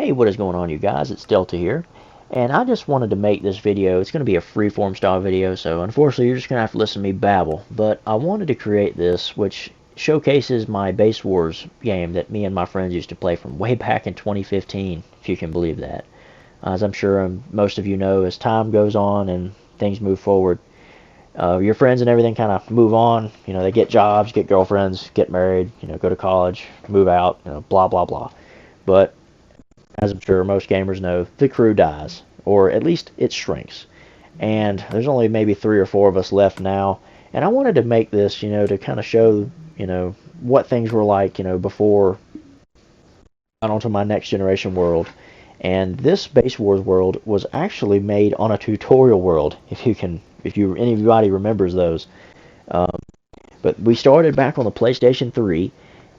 Hey, what is going on, you guys? It's Delta here, and I just wanted to make this video. It's going to be a freeform style video, so unfortunately you're just going to have to listen to me babble. But I wanted to create this, which showcases my Base Wars game that me and my friends used to play from way back in 2015, if you can believe that. As I'm sure most of you know, as time goes on and things move forward, your friends and everything kind of move on. You know, they get jobs, get girlfriends, get married, go to college, move out, blah, blah, blah. But as I'm sure most gamers know, the crew dies, or at least it shrinks. And there's only maybe 3 or 4 of us left now. And I wanted to make this, to kind of show, what things were like, before I got onto my next generation world. And this Base Wars world was actually made on a tutorial world, if anybody remembers those. But we started back on the PlayStation 3,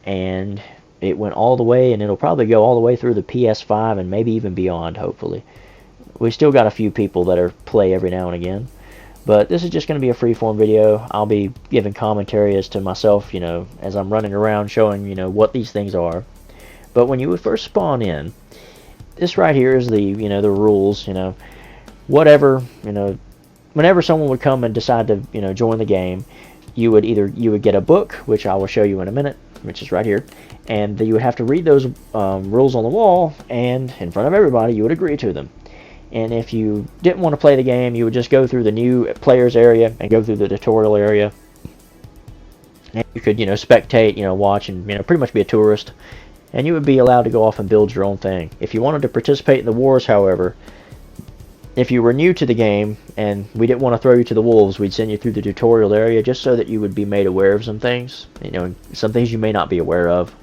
and it went all the way, and it'll probably go all the way through the PS5 and maybe even beyond, hopefully. We still got a few people that play every now and again. But this is just going to be a freeform video. I'll be giving commentary as to myself, as I'm running around showing, what these things are. But when you would first spawn in, this right here is the, the rules, whatever, whenever someone would come and decide to, join the game, you would get a book, which I will show you in a minute, which is right here, and you would have to read those rules on the wall, and in front of everybody you would agree to them. And if you didn't want to play the game, you would just go through the new players area and go through the tutorial area, and you could spectate, watch, and pretty much be a tourist, and you would be allowed to go off and build your own thing. If you wanted to participate in the wars, however, if you were new to the game and we didn't want to throw you to the wolves, we'd send you through the tutorial area just so that you would be made aware of some things, some things you may not be aware of.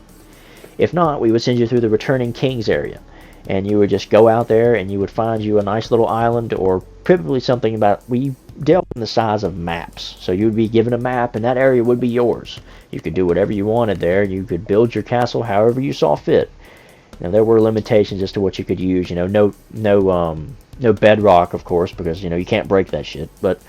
If not, we would send you through the Returning Kings area, and you would just go out there and you would find you a nice little island, or probably something about, we dealt in the size of maps, so you would be given a map and that area would be yours. You could do whatever you wanted there. You could build your castle however you saw fit. Now there were limitations as to what you could use, no bedrock, of course, because you can't break that shit. But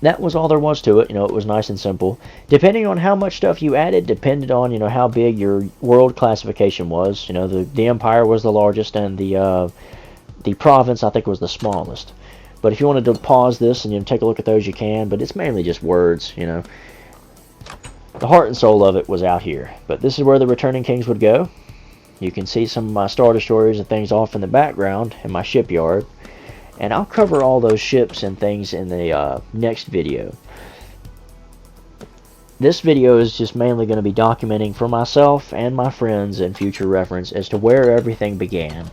that was all there was to it. It was nice and simple. Depending on how much stuff you added, depended on how big your world classification was. The empire was the largest, and the province, I think, was the smallest. But if you wanted to pause this and take a look at those, you can. But it's mainly just words. The heart and soul of it was out here. But this is where the Returning Kings would go. You can see some of my Star Destroyers and things off in the background in my shipyard. And I'll cover all those ships and things in the next video. This video is just mainly going to be documenting for myself and my friends and future reference as to where everything began.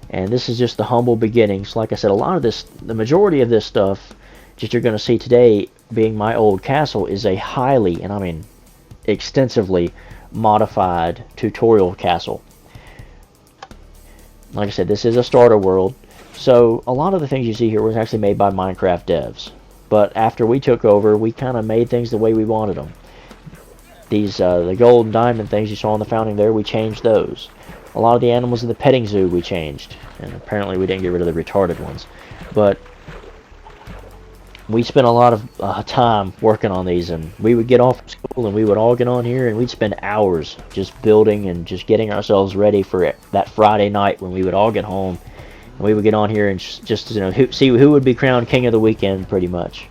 And this is just the humble beginnings. Like I said, the majority of this stuff that you're going to see today, being my old castle, is a highly, and I mean extensively, modified tutorial castle. Like I said, this is a starter world, so a lot of the things you see here was actually made by Minecraft devs. But after we took over, we kind of made things the way we wanted them. These the gold and diamond things you saw in the founding there, we changed those. A lot of the animals in the petting zoo we changed, and apparently we didn't get rid of the retarded ones. But we spent a lot of time working on these, and we would get off from school and we would all get on here and we'd spend hours just building and just getting ourselves ready for that Friday night when we would all get home, and we would get on here and just see who would be crowned king of the weekend, pretty much.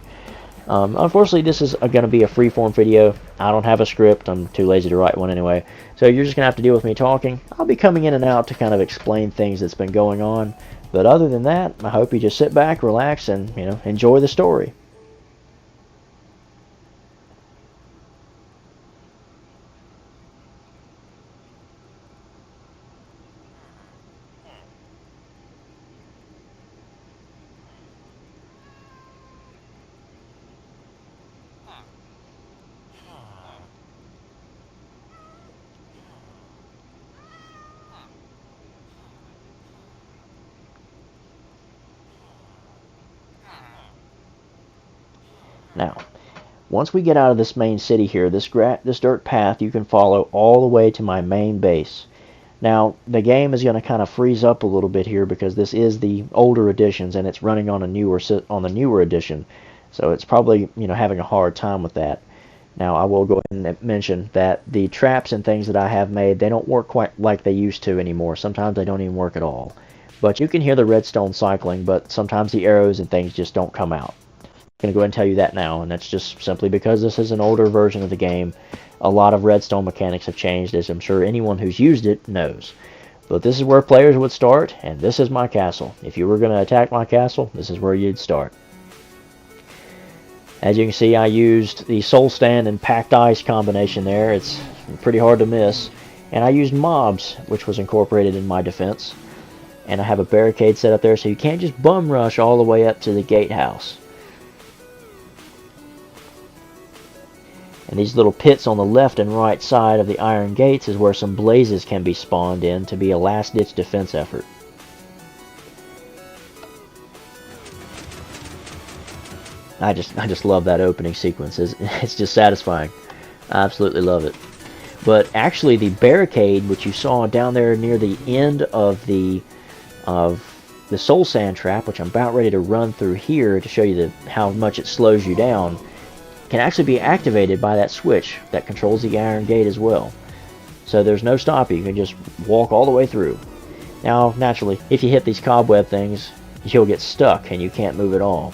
Unfortunately, this is going to be a freeform video. I don't have a script. I'm too lazy to write one anyway, so you're just going to have to deal with me talking. I'll be coming in and out to kind of explain things that's been going on. But other than that, I hope you just sit back, relax, and enjoy the story. Now, once we get out of this main city here, this dirt path you can follow all the way to my main base. Now, the game is going to kind of freeze up a little bit here because this is the older editions and it's running on the newer edition. So it's probably, having a hard time with that. Now, I will go ahead and mention that the traps and things that I have made, they don't work quite like they used to anymore. Sometimes they don't even work at all. But you can hear the redstone cycling, but sometimes the arrows and things just don't come out. I'm going to go ahead and tell you that now, and that's just simply because this is an older version of the game. A lot of redstone mechanics have changed, as I'm sure anyone who's used it knows. But this is where players would start, and this is my castle. If you were going to attack my castle, this is where you'd start. As you can see, I used the soul stand and packed ice combination there. It's pretty hard to miss. And I used mobs, which was incorporated in my defense. And I have a barricade set up there so you can't just bum rush all the way up to the gatehouse. And these little pits on the left and right side of the iron gates is where some blazes can be spawned in to be a last-ditch defense effort. I just love that opening sequence. It's just satisfying. I absolutely love it. But actually, the barricade, which you saw down there near the end of the soul sand trap, which I'm about ready to run through here to show you how much it slows you down, can actually be activated by that switch that controls the iron gate as well. So there's no stopping. You can just walk all the way through. Now, naturally, if you hit these cobweb things, you'll get stuck and you can't move at all.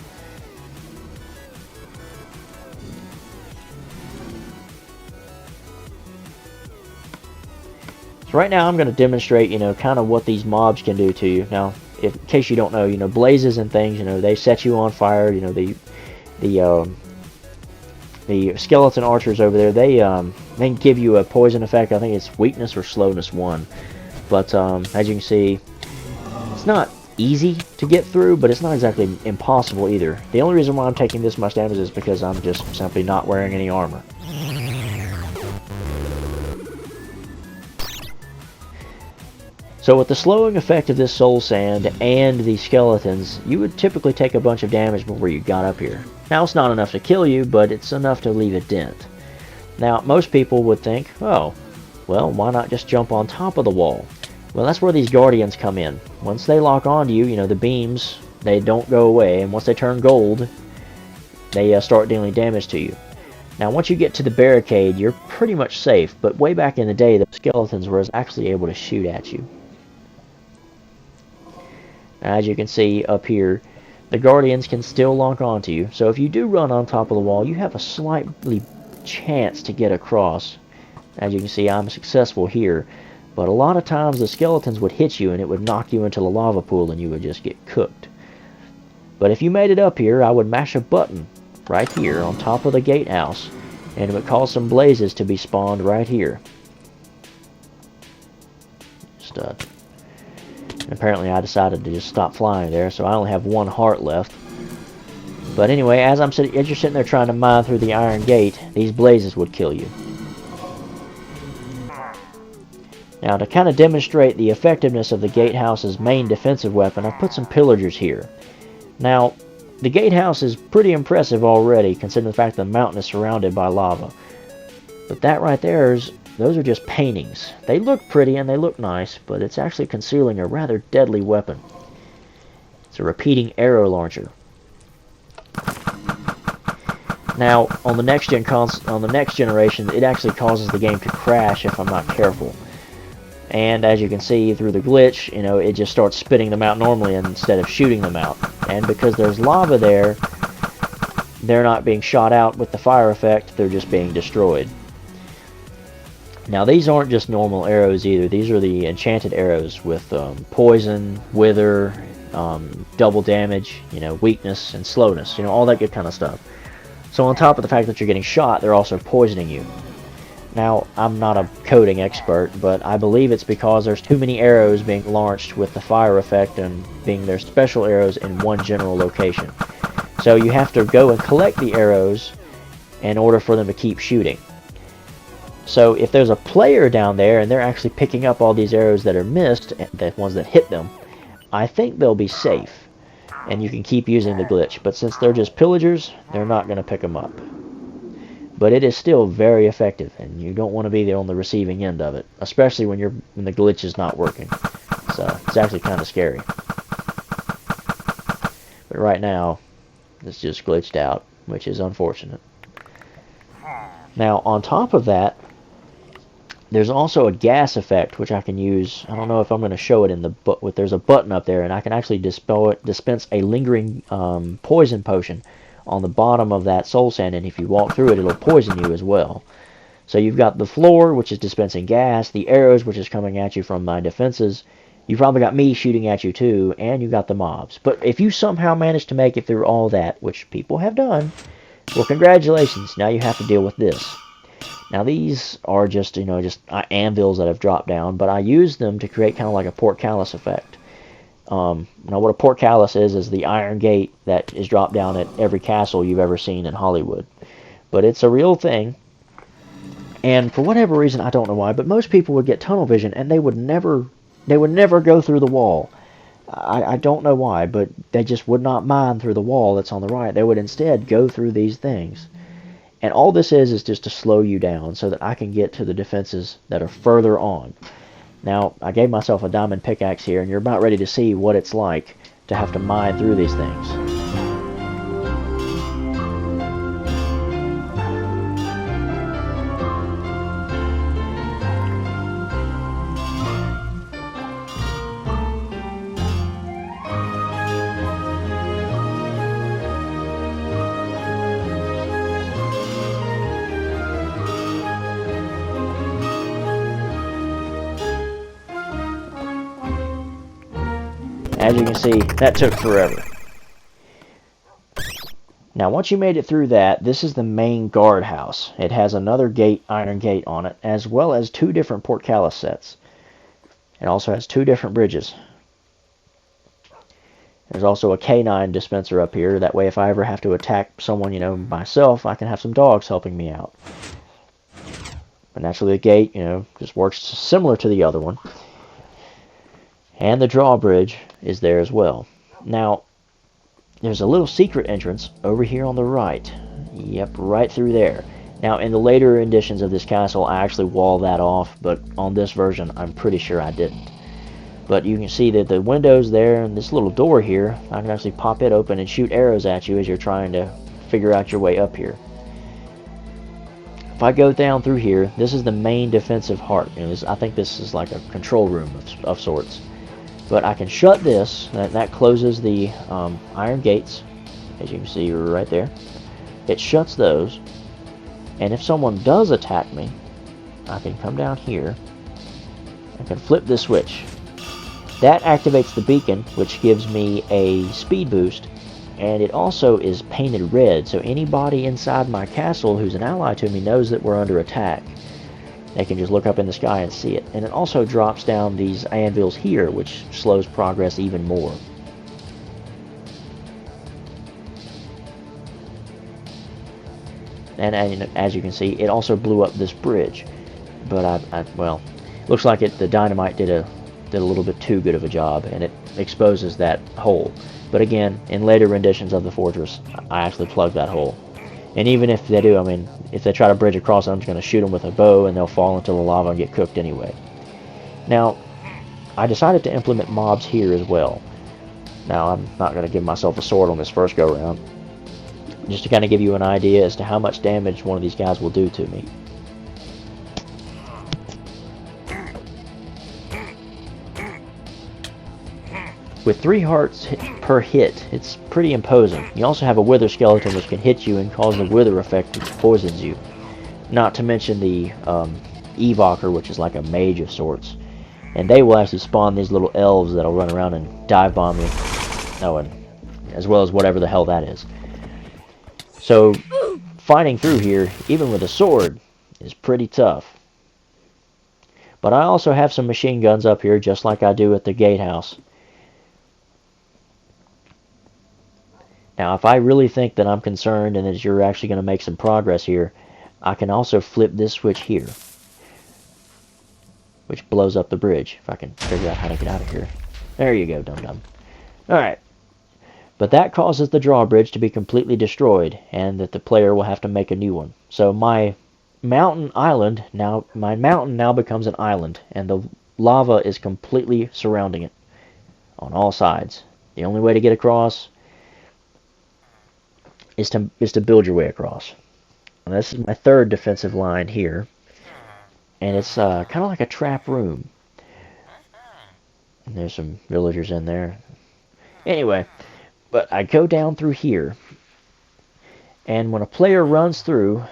So right now I'm going to demonstrate, kind of what these mobs can do to you. Now, in case you don't know, blazes and things, they set you on fire. The skeleton archers over there, they can give you a poison effect. I think it's weakness or slowness 1. But as you can see, it's not easy to get through, but it's not exactly impossible either. The only reason why I'm taking this much damage is because I'm just simply not wearing any armor. So with the slowing effect of this soul sand and the skeletons, you would typically take a bunch of damage before you got up here. Now, it's not enough to kill you, but it's enough to leave a dent. Now, most people would think, oh, well, why not just jump on top of the wall? Well, that's where these guardians come in. Once they lock onto you, the beams, they don't go away, and once they turn gold, they start dealing damage to you. Now, once you get to the barricade, you're pretty much safe, but way back in the day, the skeletons were actually able to shoot at you. As you can see up here, the guardians can still lock onto you. So if you do run on top of the wall, you have a slightly chance to get across. As you can see, I'm successful here. But a lot of times the skeletons would hit you and it would knock you into the lava pool and you would just get cooked. But if you made it up here, I would mash a button right here on top of the gatehouse, and it would cause some blazes to be spawned right here. Apparently I decided to just stop flying there, so I only have 1 heart left. But anyway, as you're sitting there trying to mine through the iron gate, these blazes would kill you. Now, to kind of demonstrate the effectiveness of the gatehouse's main defensive weapon, I've put some pillagers here. Now, the gatehouse is pretty impressive already, considering the fact that the mountain is surrounded by lava. But that right there those are just paintings. They look pretty and they look nice, but it's actually concealing a rather deadly weapon. It's a repeating arrow launcher. Now, on the next generation, it actually causes the game to crash if I'm not careful. And as you can see through the glitch, it just starts spitting them out normally instead of shooting them out. And because there's lava there, they're not being shot out with the fire effect, they're just being destroyed. Now, these aren't just normal arrows either. These are the enchanted arrows with poison, wither, double damage, weakness, and slowness. All that good kind of stuff. So on top of the fact that you're getting shot, they're also poisoning you. Now, I'm not a coding expert, but I believe it's because there's too many arrows being launched with the fire effect and being their special arrows in one general location. So you have to go and collect the arrows in order for them to keep shooting. So if there's a player down there and they're actually picking up all these arrows that are missed, and the ones that hit them, I think they'll be safe. And you can keep using the glitch. But since they're just pillagers, they're not going to pick them up. But it is still very effective, and you don't want to be there on the receiving end of it, especially when the glitch is not working. So it's actually kind of scary. But right now, it's just glitched out, which is unfortunate. Now, on top of that, there's also a gas effect, which I can use. I don't know if I'm going to show it in the book, but there's a button up there, and I can actually dispense a lingering poison potion on the bottom of that soul sand, and if you walk through it, it'll poison you as well. So you've got the floor, which is dispensing gas, the arrows, which is coming at you from my defenses. You've probably got me shooting at you too, and you've got the mobs. But if you somehow manage to make it through all that, which people have done, well, congratulations. Now you have to deal with this. Now these are just, just anvils that have dropped down, but I use them to create kind of like a portcullis effect. Now what a portcullis is the iron gate that is dropped down at every castle you've ever seen in Hollywood. But it's a real thing. And for whatever reason, I don't know why, but most people would get tunnel vision and they would never go through the wall. I don't know why, but they just would not mine through the wall that's on the right. They would instead go through these things. And all this is just to slow you down so that I can get to the defenses that are further on. Now, I gave myself a diamond pickaxe here, and you're about ready to see what it's like to have to mine through these things. As you can see, that took forever. Now, once you made it through that, this is the main guardhouse. It has another gate, iron gate on it, as well as 2 different portcullis sets. It also has 2 different bridges. There's also a canine dispenser up here. That way, if I ever have to attack someone, myself, I can have some dogs helping me out. But naturally, the gate, just works similar to the other one. And the drawbridge is there as well. Now, there's a little secret entrance over here on the right. Yep, right through there. Now, in the later editions of this castle, I actually walled that off, but on this version, I'm pretty sure I didn't. But you can see that the window's there, and this little door here, I can actually pop it open and shoot arrows at you as you're trying to figure out your way up here. If I go down through here, this is the main defensive heart. I think this is like a control room of sorts. But I can shut this, and that closes the iron gates, as you can see right there. It shuts those, and if someone does attack me, I can come down here, I can flip this switch. That activates the beacon, which gives me a speed boost, and it also is painted red, so anybody inside my castle who's an ally to me knows that we're under attack. They can just look up in the sky and see it. And it also drops down these anvils here, which slows progress even more. And as you can see, it also blew up this bridge. But well, looks like the dynamite did a little bit too good of a job, and it exposes that hole. But again, in later renditions of the fortress, I actually plugged that hole. And even if they do, if they try to bridge across, I'm just going to shoot them with a bow, and they'll fall into the lava and get cooked anyway. Now, I decided to implement mobs here as well. Now, I'm not going to give myself a sword on this first go-around, just to kind of give you an idea as to how much damage one of these guys will do to me. With 3 hearts per hit, it's pretty imposing. You also have a wither skeleton which can hit you and cause the wither effect which poisons you. Not to mention the evoker, which is like a mage of sorts. And they will actually spawn these little elves that'll run around and dive bomb you. Oh, and as well as whatever the hell that is. So, fighting through here, even with a sword, is pretty tough. But I also have some machine guns up here, just like I do at the gatehouse. Now, if I really think that I'm concerned and that you're actually going to make some progress here, I can also flip this switch here, which blows up the bridge, if I can figure out how to get out of here. There you go, dum-dum. Alright. But that causes the drawbridge to be completely destroyed, and that the player will have to make a new one. So my mountain now becomes an island, and the lava is completely surrounding it on all sides. The only way to get across is to build your way across. This is my third defensive line here, and it's kind of like a trap room. And there's some villagers in there. Anyway, but I go down through here, and when a player runs through,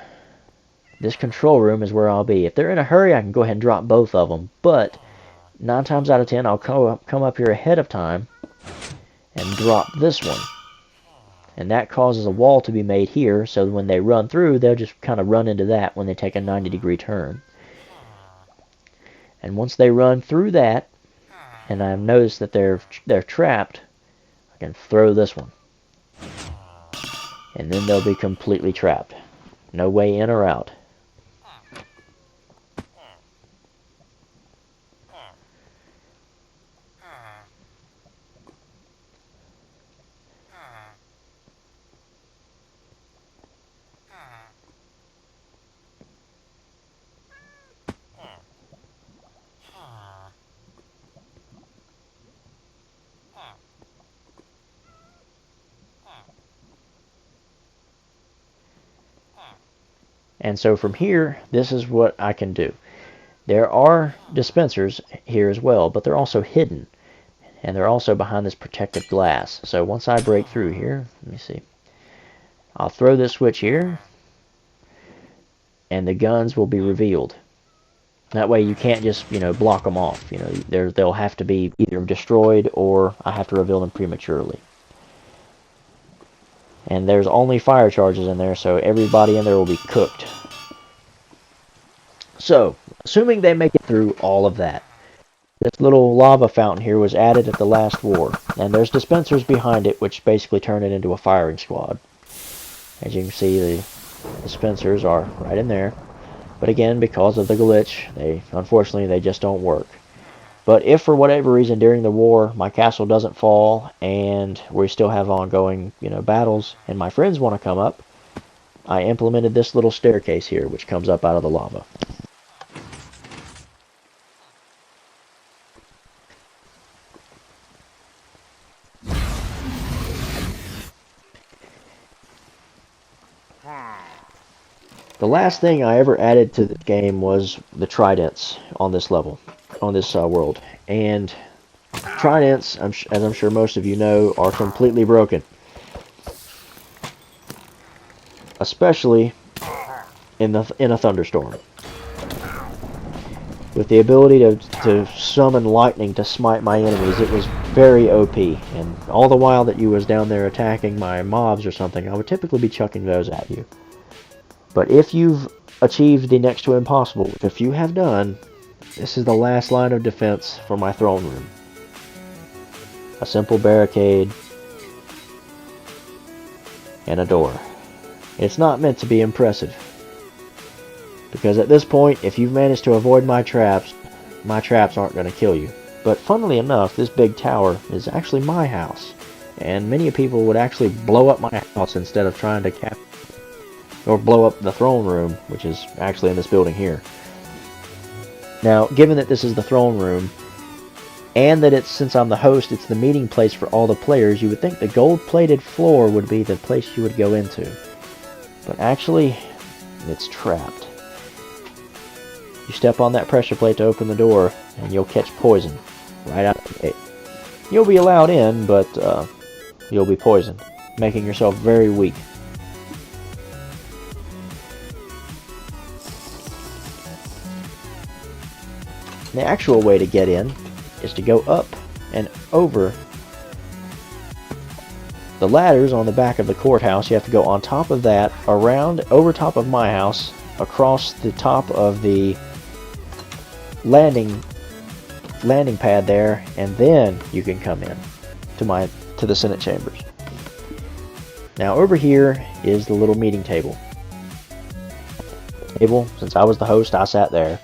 this control room is where I'll be. If they're in a hurry, I can go ahead and drop both of them, but 9 times out of 10, I'll come up here ahead of time and drop this one. And that causes a wall to be made here, so when they run through, they'll just kind of run into that when they take a 90-degree turn. And once they run through that, and I've noticed that they're trapped, I can throw this one. And then they'll be completely trapped. No way in or out. And so from here, this is what I can do. There are dispensers here as well, but they're also hidden. And they're also behind this protective glass. So once I break through here, let me see. I'll throw this switch here, and the guns will be revealed. That way you can't just, block them off. They'll have to be either destroyed or I have to reveal them prematurely. And there's only fire charges in there, so everybody in there will be cooked. So, assuming they make it through all of that, this little lava fountain here was added at the last war, and there's dispensers behind it which basically turn it into a firing squad. As you can see, the dispensers are right in there, but again, because of the glitch, unfortunately they just don't work. But if for whatever reason during the war my castle doesn't fall and we still have ongoing, battles and my friends want to come up, I implemented this little staircase here which comes up out of the lava. The last thing I ever added to the game was the tridents on this level, on this world. And tridents, as I'm sure most of you know, are completely broken. Especially in a thunderstorm. With the ability to summon lightning to smite my enemies, it was very OP. And all the while that you was down there attacking my mobs or something, I would typically be chucking those at you. But if you've achieved the next to impossible, which a few have done, this is the last line of defense for my throne room. A simple barricade and a door. It's not meant to be impressive. Because at this point, if you've managed to avoid my traps aren't going to kill you. But funnily enough, this big tower is actually my house. And many people would actually blow up my house instead of trying to or blow up the throne room, which is actually in this building here. Now, given that this is the throne room, and that since I'm the host, it's the meeting place for all the players, you would think the gold-plated floor would be the place you would go into. But actually, it's trapped. You step on that pressure plate to open the door, and you'll catch poison right out of the gate. You'll be allowed in, but you'll be poisoned, making yourself very weak. The actual way to get in is to go up and over the ladders on the back of the courthouse. You have to go on top of that, around, over top of my house, across the top of the landing pad there, and then you can come in to the Senate chambers. Now over here is the little meeting table. Since I was the host, I sat there.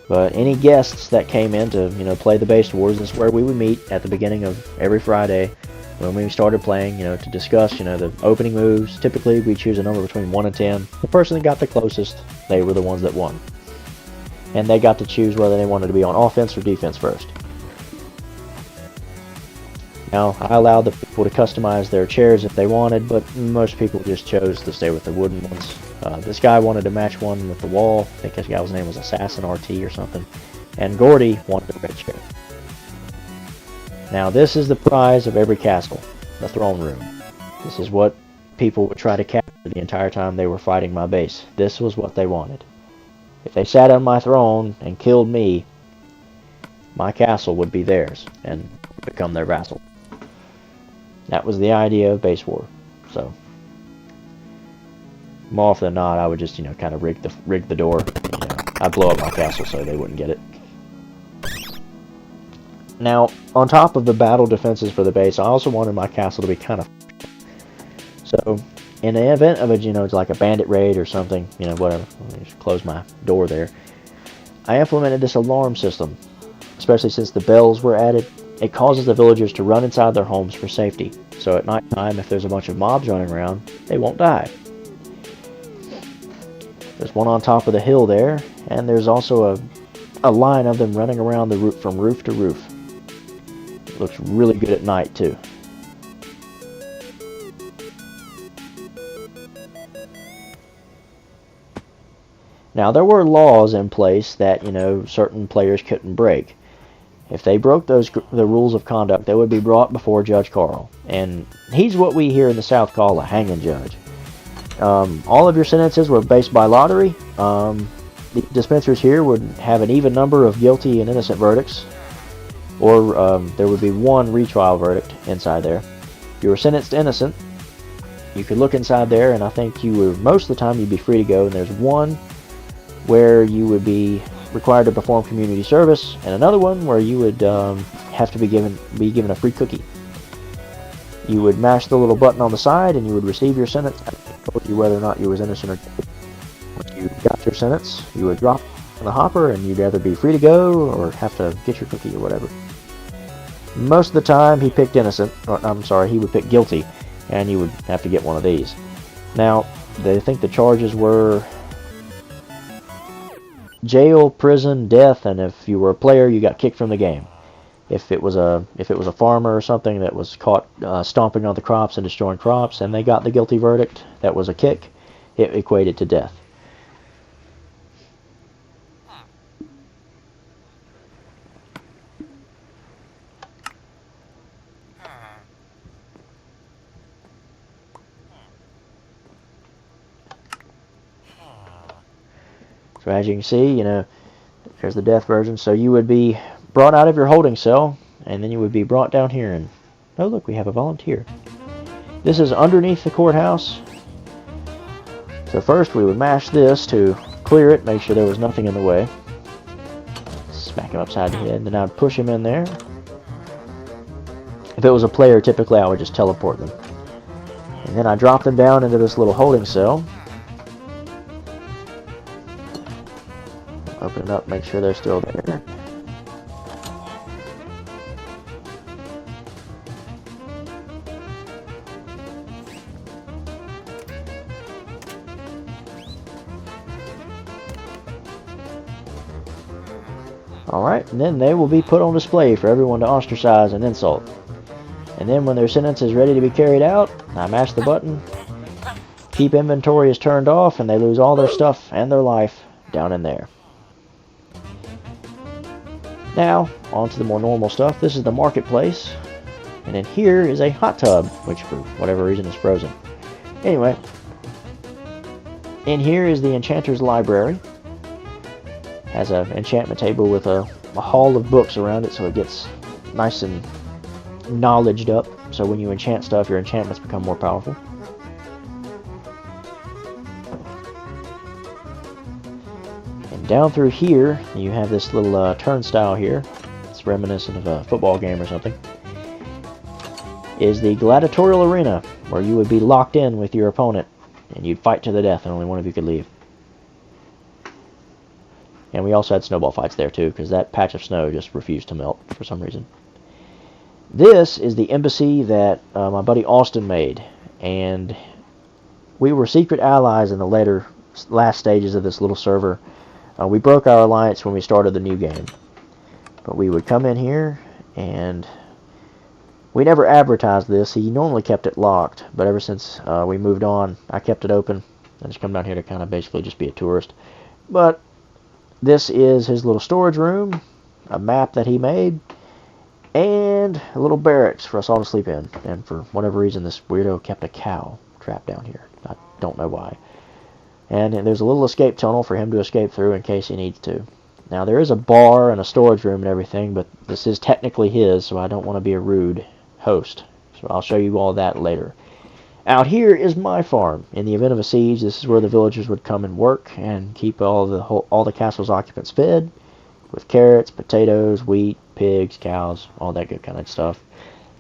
But any guests that came in to, play the Base Wars, this is where we would meet at the beginning of every Friday when we started playing, to discuss, the opening moves. Typically, we choose a number between 1 and 10. The person that got the closest, they were the ones that won. And they got to choose whether they wanted to be on offense or defense first. Now, I allowed the people to customize their chairs if they wanted, but most people just chose to stay with the wooden ones. This guy wanted to match one with the wall. I think this guy's name was Assassin RT or something. And Gordy wanted a red chair. Now, this is the prize of every castle, the throne room. This is what people would try to capture the entire time they were fighting my base. This was what they wanted. If they sat on my throne and killed me, my castle would be theirs and become their vassal. That was the idea of base war. So, more often than not, I would just, kind of rig the door. I'd blow up my castle so they wouldn't get it. Now, on top of the battle defenses for the base, I also wanted my castle to be kind of... So, in the event of a, like a bandit raid or something, whatever, let me just close my door there. I implemented this alarm system, especially since the bells were added. It causes the villagers to run inside their homes for safety. So at night time, if there's a bunch of mobs running around, they won't die. There's one on top of the hill there, and there's also a line of them running around the roof from roof to roof. It looks really good at night too. Now there were laws in place that, certain players couldn't break. If they broke the rules of conduct, they would be brought before Judge Carl. And he's what we here in the South call a hanging judge. All of your sentences were based by lottery. The dispensers here would have an even number of guilty and innocent verdicts. Or there would be one retrial verdict inside there. If you were sentenced innocent, you could look inside there, and I think most of the time you'd be free to go. And there's one where you would be required to perform community service, and another one where you would have to be given a free cookie. You would mash the little button on the side, and you would receive your sentence. It told you whether or not you was innocent or guilty. Once you got your sentence, you would drop in the hopper, and you'd either be free to go or have to get your cookie or whatever. Most of the time, he picked innocent. He would pick guilty, and you would have to get one of these. Now, I think the charges were jail, prison, death, and if you were a player, you got kicked from the game. If it was a farmer or something that was caught stomping on the crops and destroying crops, and they got the guilty verdict, that was a kick, it equated to death. So as you can see, there's the death version. So you would be brought out of your holding cell, and then you would be brought down here. And oh, look, we have a volunteer. This is underneath the courthouse. So first we would mash this to clear it, make sure there was nothing in the way. Smack him upside the head, and then I'd push him in there. If it was a player, typically I would just teleport them. And then I drop them down into this little holding cell. Open it up, make sure they're still there. Alright, and then they will be put on display for everyone to ostracize and insult. And then when their sentence is ready to be carried out, I mash the button. Keep inventory is turned off, and they lose all their stuff and their life down in there. Now, on to the more normal stuff. This is the marketplace. And in here is a hot tub, which for whatever reason is frozen. Anyway, in here is the Enchanter's Library. Has an enchantment table with a hall of books around it, so it gets nice and knowledged up. So when you enchant stuff, your enchantments become more powerful. Down through here, you have this little turnstile here. It's reminiscent of a football game or something. Is the gladiatorial arena, where you would be locked in with your opponent, and you'd fight to the death, and only one of you could leave. And we also had snowball fights there too, because that patch of snow just refused to melt for some reason. This is the embassy that my buddy Austin made, and we were secret allies in the last stages of this little server. We broke our alliance when we started the new game. But we would come in here, and We never advertised this. He normally kept it locked, but ever since we moved on, I kept it open. I just come down here to kind of basically just be a tourist. But this is his little storage room, a map that he made, and a little barracks for us all to sleep in. And for whatever reason, this weirdo kept a cow trapped down here. I don't know why. And there's a little escape tunnel for him to escape through in case he needs to. Now, there is a bar and a storage room and everything, but this is technically his, so I don't want to be a rude host. So I'll show you all that later. Out here is my farm. In the event of a siege, this is where the villagers would come and work and keep all the castle's occupants fed with carrots, potatoes, wheat, pigs, cows, all that good kind of stuff.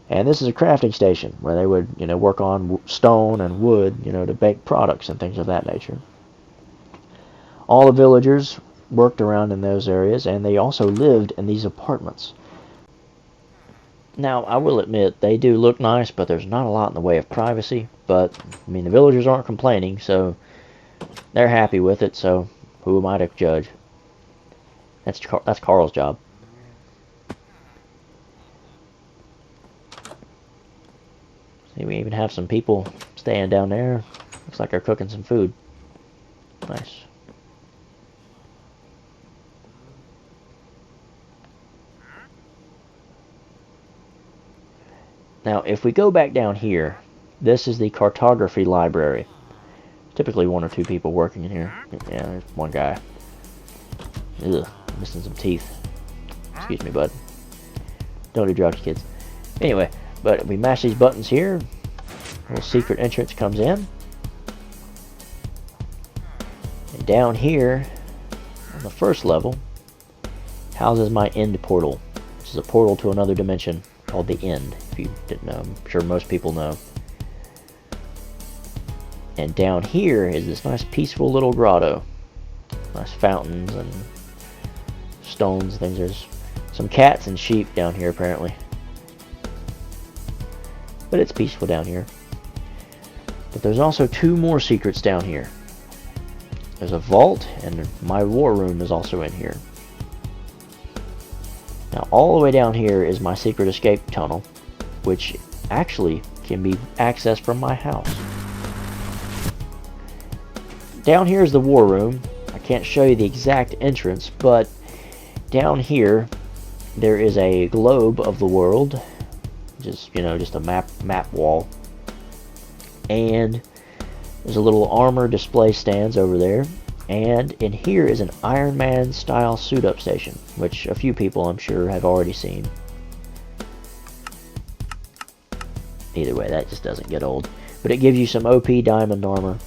And this is a crafting station where they would, work on stone and wood, to bake products and things of that nature. All the villagers worked around in those areas, and they also lived in these apartments. Now, I will admit, they do look nice, but there's not a lot in the way of privacy. But, the villagers aren't complaining, so they're happy with it, so who am I to judge? That's Carl's job. See, we even have some people staying down there. Looks like they're cooking some food. Nice. Now, if we go back down here, this is the cartography library. Typically one or two people working in here. Yeah, there's one guy. Ugh, missing some teeth. Excuse me, bud. Don't do drugs, kids. Anyway, but we mash these buttons here. A little secret entrance comes in. And down here, on the first level, houses my end portal, which is a portal to another dimension called the End, if you didn't know. I'm sure most people know. And down here is this nice peaceful little grotto. Nice fountains and stones and things. There's some cats and sheep down here apparently. But it's peaceful down here. But there's also two more secrets down here. There's a vault, and my war room is also in here. Now, all the way down here is my secret escape tunnel, which actually can be accessed from my house. Down here is the war room. I can't show you the exact entrance, but down here there is a globe of the world, just a map wall, and there's a little armor display stands over there. And in here is an Iron Man style suit up station, which a few people I'm sure have already seen. Either way, that just doesn't get old. But it gives you some OP diamond armor.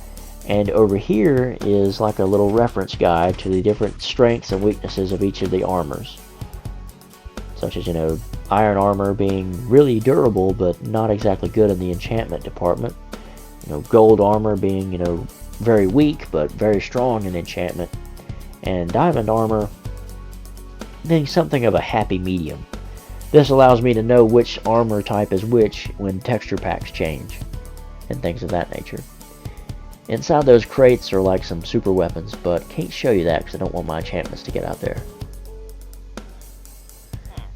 And over here is like a little reference guide to the different strengths and weaknesses of each of the armors. Such as, iron armor being really durable, but not exactly good in the enchantment department. Gold armor being, very weak, but very strong in enchantment. And diamond armor being something of a happy medium. This allows me to know which armor type is which when texture packs change, and things of that nature. Inside those crates are like some super weapons, but can't show you that because I don't want my enchantments to get out there.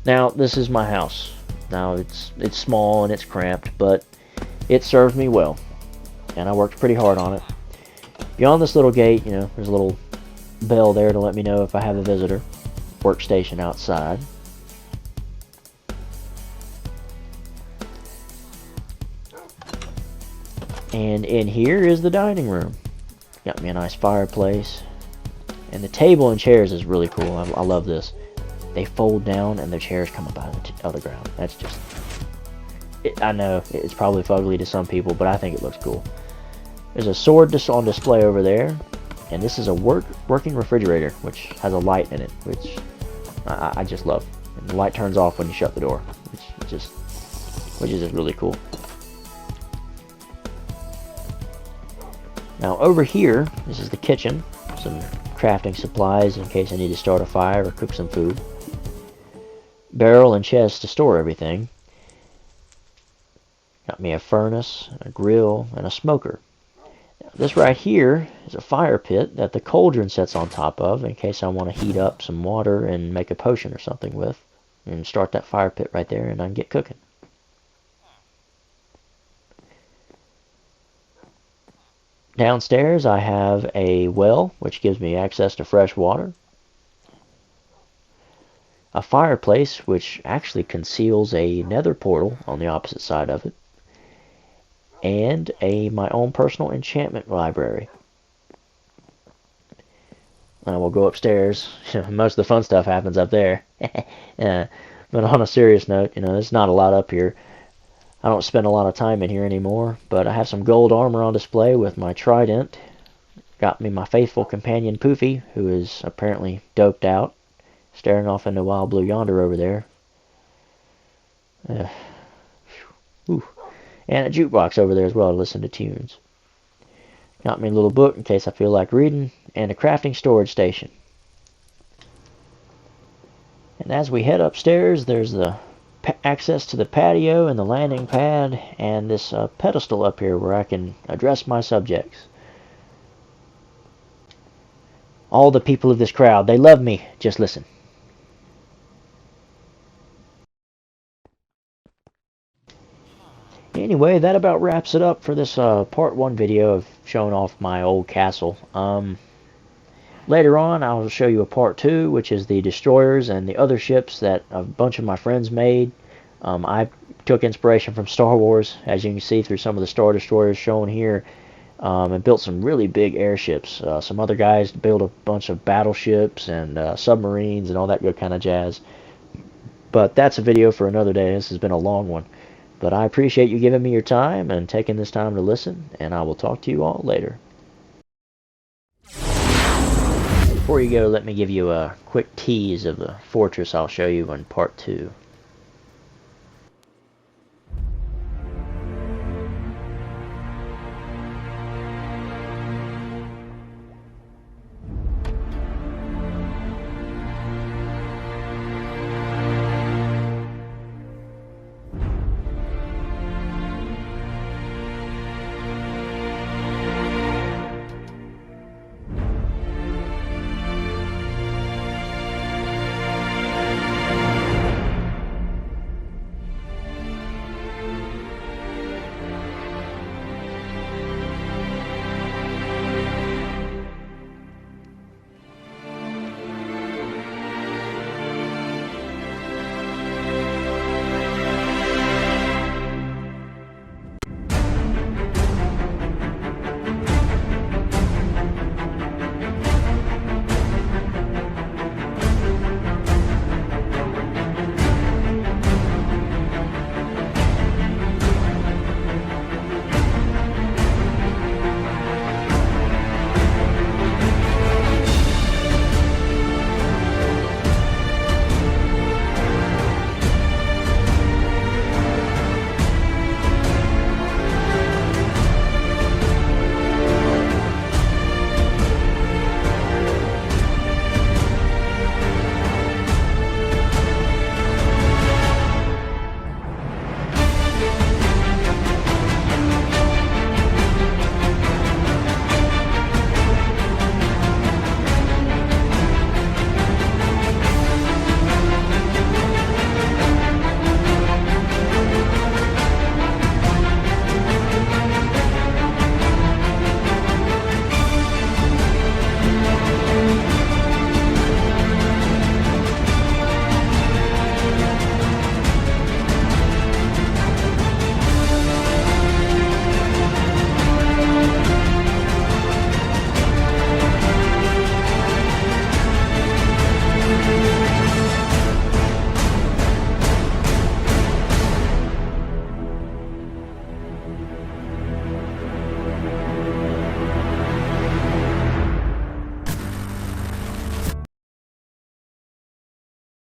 Now, this is my house. Now, it's small and it's cramped, but it served me well, and I worked pretty hard on it. Beyond this little gate, there's a little bell there to let me know if I have a visitor. Workstation outside. And in here is the dining room. Got me a nice fireplace. And the table and chairs is really cool. I love this. They fold down and the chairs come up out of the ground. That's just... I know, it's probably fugly to some people, but I think it looks cool. There's a sword on display over there, and this is a working refrigerator, which has a light in it, which I just love. And the light turns off when you shut the door, which is just really cool. Now over here, this is the kitchen. Some crafting supplies in case I need to start a fire or cook some food. Barrel and chest to store everything. Got me a furnace, a grill, and a smoker. This right here is a fire pit that the cauldron sits on top of in case I want to heat up some water and make a potion or something with. And start that fire pit right there and I can get cooking. Downstairs I have a well, which gives me access to fresh water. A fireplace, which actually conceals a nether portal on the opposite side of it. And my own personal enchantment library. We'll go upstairs. Most of the fun stuff happens up there. But on a serious note, there's not a lot up here. I don't spend a lot of time in here anymore, but I have some gold armor on display with my trident. Got me my faithful companion Poofy, who is apparently doped out, staring off into wild blue yonder over there. And a jukebox over there as well to listen to tunes. Got me a little book in case I feel like reading, and a crafting storage station. And as we head upstairs, there's the access to the patio and the landing pad, and this pedestal up here where I can address my subjects. All the people of this crowd, they love me. Just listen. Anyway, that about wraps it up for this part 1 video of showing off my old castle. Later on, I'll show you a part 2, which is the destroyers and the other ships that a bunch of my friends made. I took inspiration from Star Wars, as you can see through some of the Star Destroyers shown here, and built some really big airships. Some other guys built a bunch of battleships and submarines and all that good kind of jazz. But that's a video for another day. This has been a long one. But I appreciate you giving me your time and taking this time to listen, and I will talk to you all later. Before you go, let me give you a quick tease of the fortress I'll show you in part 2.